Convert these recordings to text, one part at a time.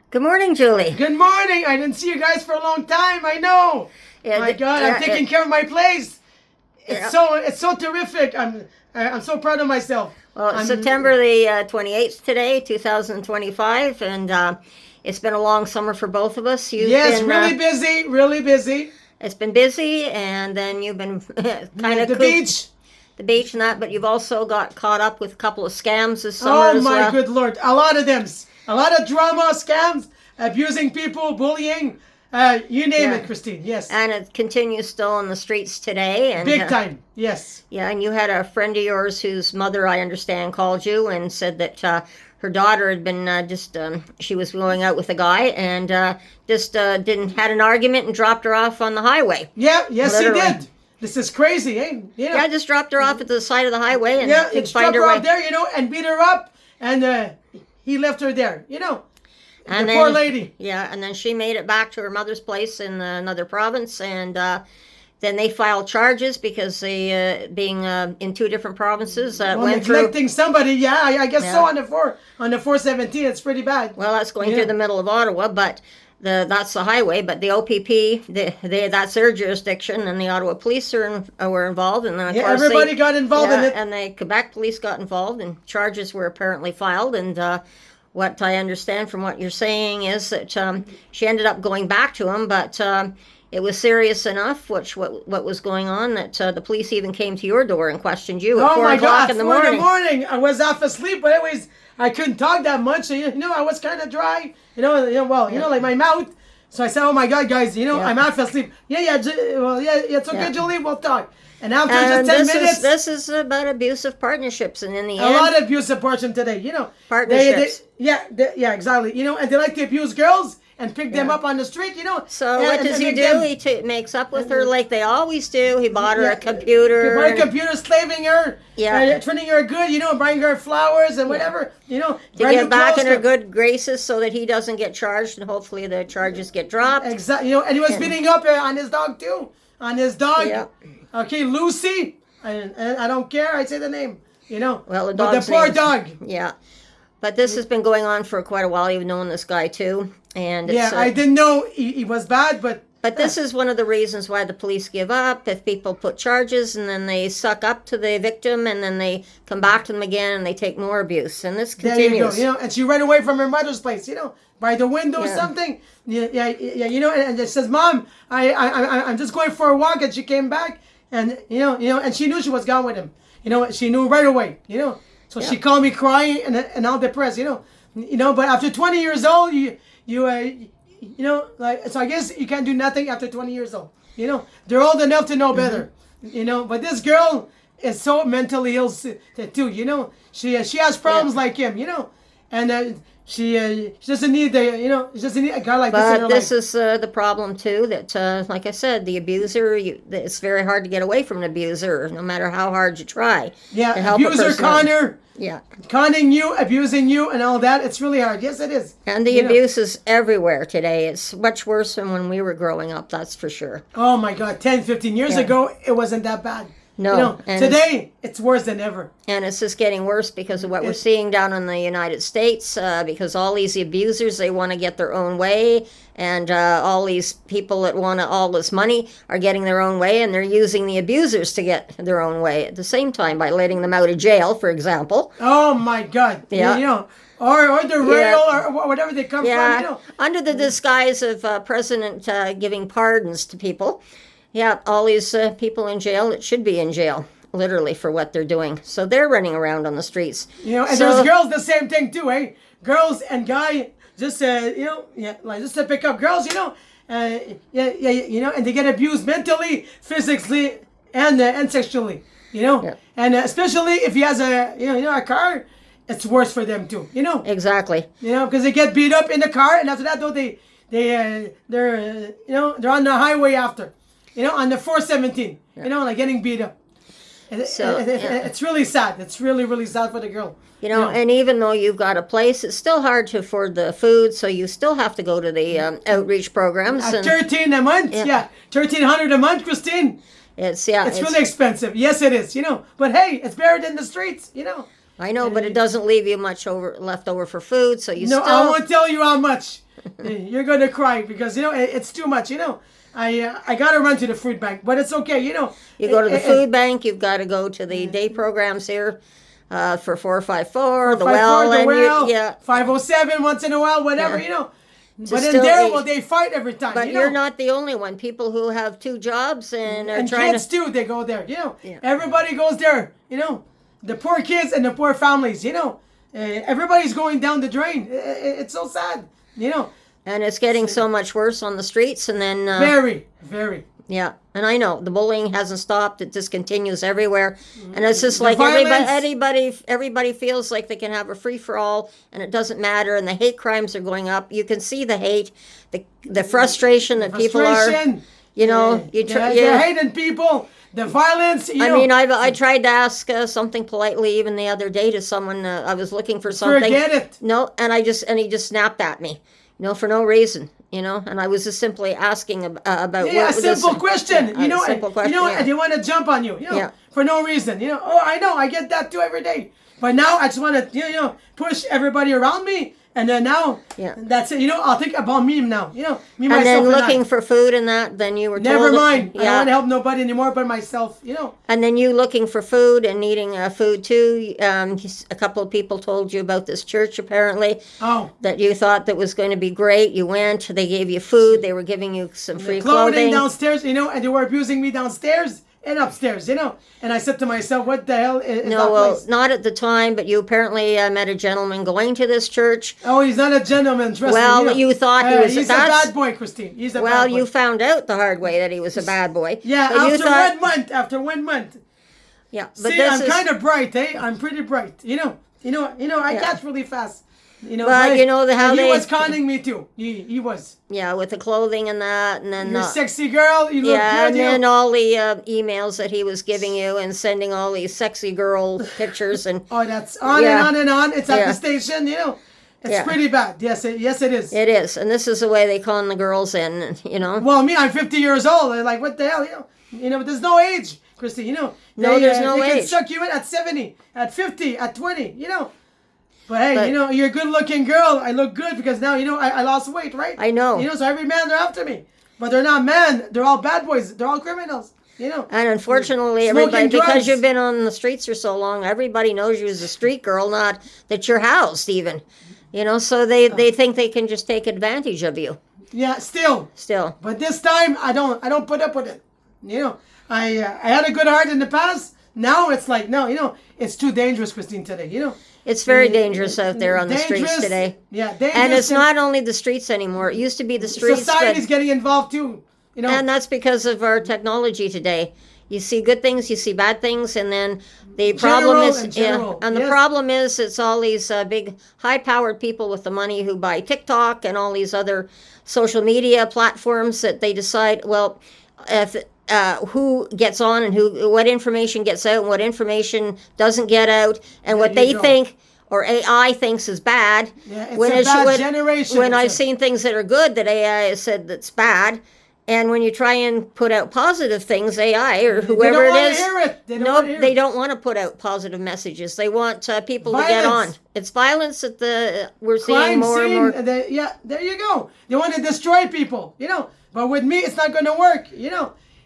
Good morning, Julie. Good morning. I didn't see you guys for a long time. I know. Yeah, my God, I'm taking care of my place. It's so terrific. I'm so proud of myself. Well, it's September the 28th today, 2025, and it's been a long summer for both of us. Yes, really busy, really busy. It's been busy, and then you've been kind of the beach. The beach and that, but you've also got caught up with a couple of scams this summer as well. Oh my good Lord, a lot of them. A lot of drama, scams, abusing people, bullying, you name it, Christine, yes. And it continues still on the streets today. And big time, yes. Yeah, and you had a friend of yours whose mother, I understand, called you and said that her daughter had been she was going out with a guy and had an argument and dropped her off on the highway. Yeah, yes, literally. He did. This is crazy, eh? Yeah, just dropped her off at the side of the highway and find her off there, and beat her up, and he left her there, And poor lady. Yeah, and then she made it back to her mother's place in another province, and then they filed charges because they, being in two different provinces, went neglecting somebody. Yeah, I guess so. On the 417, it's pretty bad. Well, that's going through the middle of Ottawa, but that's the highway. But the OPP, that's their jurisdiction, and the Ottawa police were involved, and then of course everybody got involved in it. And the Quebec police got involved, and charges were apparently filed, and. What I understand from what you're saying is that she ended up going back to him, but it was serious enough, what was going on, that the police even came to your door and questioned you at 4 o'clock in the morning. 4 in the morning. I was half asleep, but anyways, I couldn't talk that much. So, I was kind of dry, like my mouth. So I said, oh my God, guys, I'm half asleep. It's okay, Julie, we'll talk. And after just 10 minutes... This is about abusive partnerships, and in the end... A lot of abusive partnerships today, Partnerships. Exactly. And they like to abuse girls and pick them up on the street, So what does he do? He makes up with her like they always do. He bought her a computer. He bought a computer, slaving her, treating her good, buying her flowers and whatever, To get back in her good graces so that he doesn't get charged, and hopefully the charges get dropped. Exactly. And he was beating up on his dog too. On his dog. Yeah. Okay, Lucy. I don't care. I say the name. Well, the poor dog. Yeah. But this has been going on for quite a while. You've known this guy too, and I didn't know he was bad, but this is one of the reasons why the police give up. If people put charges and then they suck up to the victim, and then they come back to them again and they take more abuse, and this continues. There you go. And she ran away from her mother's place, by the window or something. And it says, "Mom, I'm just going for a walk," and she came back, and and she knew she was gone with him. She knew right away. So she called me crying and all depressed, But after 20 years old, so I guess you can't do nothing after 20 years old. They're old enough to know better. But this girl is so mentally ill too. She has problems like him. And she doesn't need she doesn't need a guy like this in her life. But this is the problem too. That like I said, the abuser. It's very hard to get away from an abuser, no matter how hard you try. Yeah, to help abuser, conner. Yeah, conning you, abusing you, and all that. It's really hard. Yes, it is. And the abuse is everywhere today. It's much worse than when we were growing up. That's for sure. Oh my God, 10, 15 years ago, it wasn't that bad. No. Today it's worse than ever. And it's just getting worse because of what we're seeing down in the United States, because all these abusers, they want to get their own way, and all these people that want all this money are getting their own way, and they're using the abusers to get their own way at the same time by letting them out of jail, for example. Oh my God. Yeah. Or the rail or whatever they come from. Under the disguise of President giving pardons to people. Yeah, all these people in jail that should be in jail, literally, for what they're doing. So they're running around on the streets. And there's girls, the same thing too, eh? Girls and guy, just just to pick up girls, and they get abused mentally, physically, and sexually, And especially if he has a car, it's worse for them too, Exactly. Because they get beat up in the car, and after that, though, they're on the highway after. On the 417, like getting beat up. It's really sad. It's really, really sad for the girl. And even though you've got a place, it's still hard to afford the food, so you still have to go to the outreach programs. 13 a month, yeah. 1,300 a month, Christine. It's really expensive. Yes, it is, But hey, it's better than the streets, I know, but it doesn't leave you much left over for food, so you No, I won't tell you how much. you're gonna cry because it's too much. I gotta run to the food bank, but it's okay. You go to the food bank. You've got to go to the day programs here for 454, the well, the and well, yeah. 507 once in a while, whatever. But in still there, eat. well, they fight every time. But you're not the only one. People who have 2 jobs and are and trying kids to. too, they go there. Everybody goes there. The poor kids and the poor families. Everybody's going down the drain. It's so sad. And it's getting so much worse on the streets, and then Very, very. yeah, and I know the bullying hasn't stopped; it just continues everywhere, and it's just The like violence. everybody feels like they can have a free for all, and it doesn't matter. And the hate crimes are going up. You can see the hate, the frustration that people are. They're hating people. The violence. I mean, I tried to ask something politely even the other day to someone. I was looking for something. Forget it. No, and he just snapped at me, for no reason, and I was just simply asking about a simple question. Simple question. And they want to jump on you, for no reason. Oh, I know, I get that too every day. But now I just want to, push everybody around me. And then now, that's it. I'll think about me now. Me, and myself, then and looking I. for food and that, then you were told. Never mind. Yeah. I don't want to help nobody anymore but myself, And then you looking for food and needing food too. A couple of people told you about this church apparently. Oh. That you thought that was going to be great. You went. They gave you food. They were giving you some free clothing downstairs, and they were abusing me downstairs and upstairs, And I said to myself, what the hell is that place? Not at the time, but you apparently met a gentleman going to this church. Oh, he's not a gentleman, trust me. You thought he was. He's a bad boy, Christine. He's a bad boy. Well, you found out the hard way that he was a bad boy. Yeah, after 1 month. Yeah, but see, I'm kind of bright, eh? I'm pretty bright. I catch really fast. But how he they was conning me too. He was. Yeah, with the clothing and that, and then you're a sexy girl. You look good. And then all the emails that he was giving you and sending all these sexy girl pictures and. Oh, that's on and on and on. It's at the station. It's pretty bad. Yes, it is. It is, and this is the way they con the girls in. Well, me, I'm 50 years old. They're like, what the hell? There's no age, Christy. No, there's no age. They can age. suck you in at 70, at 50, at 20. But hey, you're a good-looking girl. I look good because now, I lost weight, right? I know. So every man, they're after me. But they're not men. They're all bad boys. They're all criminals, And unfortunately, everybody, because you've been on the streets for so long, everybody knows you as a street girl, not that you're housed even. So they think they can just take advantage of you. Yeah, still. But this time, I don't put up with it. I had a good heart in the past. Now it's like, no, it's too dangerous, Christine, today, It's very dangerous out there on the streets today. Yeah, dangerous. And it's not only the streets anymore. It used to be the streets. Society's getting involved too. And that's because of our technology today. You see good things, you see bad things, and then the problem is, the problem is, it's all these big, high-powered people with the money who buy TikTok and all these other social media platforms that they decide, well, if who gets on and what information gets out and what information doesn't get out, and what they think or AI thinks is bad. Yeah, it's a bad generation. When I've seen things that are good that AI has said that's bad, and when you try and put out positive things, AI or whoever it is, they don't want to put out positive messages. They want people to get on. It's violence that we're seeing more and more. There you go. They want to destroy people, But with me, it's not going to work,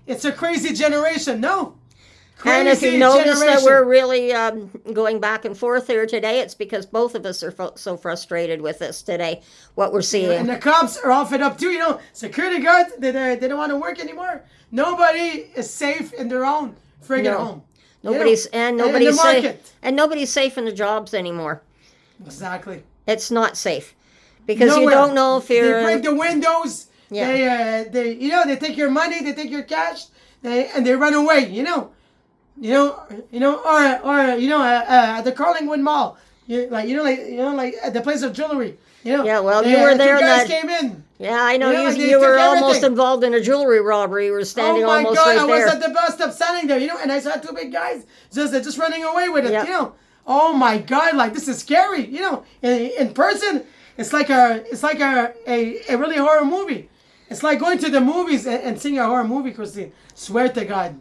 It's a crazy generation, no? Crazy and if you notice that we're really going back and forth here today, it's because both of us are so frustrated with this today, what we're seeing. And the cops are all fed up too, Security guards, they don't want to work anymore. Nobody is safe in their own friggin' home. Nobody's safe. And nobody's safe in the jobs anymore. Exactly. It's not safe. Because you don't know if you're... They break the windows. Yeah. They take your money, they take your cash, and they run away, or at the Carlingwood Mall, like at the place of jewelry, Yeah, well, you were there. Two guys came in. Yeah, I know you were almost involved in a jewelry robbery. You were standing almost right there. Oh my God, I was at the bus stop standing there, and I saw two big guys just running away with it, Oh my God, like this is scary, In person, it's like a really horror movie. It's like going to the movies and seeing a horror movie, Christine. Swear to God.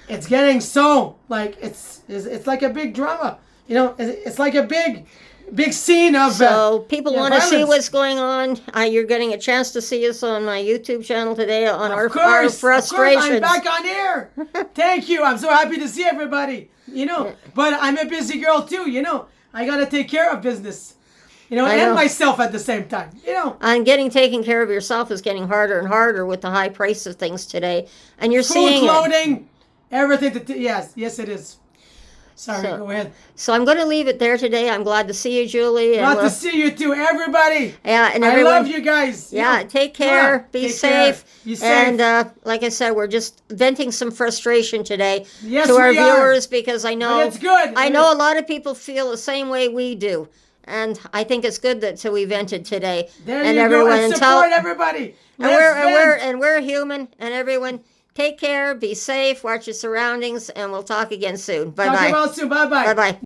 It's getting so, like, it's like a big drama. It's like a big big scene of. So people want to see violence. what's going on. You're getting a chance to see us on my YouTube channel today on our frustrations. Of course, I'm back on air. Thank you. I'm so happy to see everybody. But I'm a busy girl too. I gotta take care of business. And myself at the same time. And getting taken care of yourself is getting harder and harder with the high price of things today. And you're Food, seeing clothing, everything. Yes, it is. Sorry, go ahead. So I'm going to leave it there today. I'm glad to see you, Julie. Glad to see you too, everybody. Yeah, and everyone, I love you guys. Yeah, take care. Be safe. Be safe. And like I said, we're just venting some frustration today Yes, to our we are. viewers because I know But it's good. I know a lot of people feel the same way we do. And I think it's good that we vented today. There and you everyone go. And support everybody. And we're human. And everyone, take care. Be safe. Watch your surroundings. And we'll talk again soon. Bye bye. Talk about soon. Bye bye. Bye bye.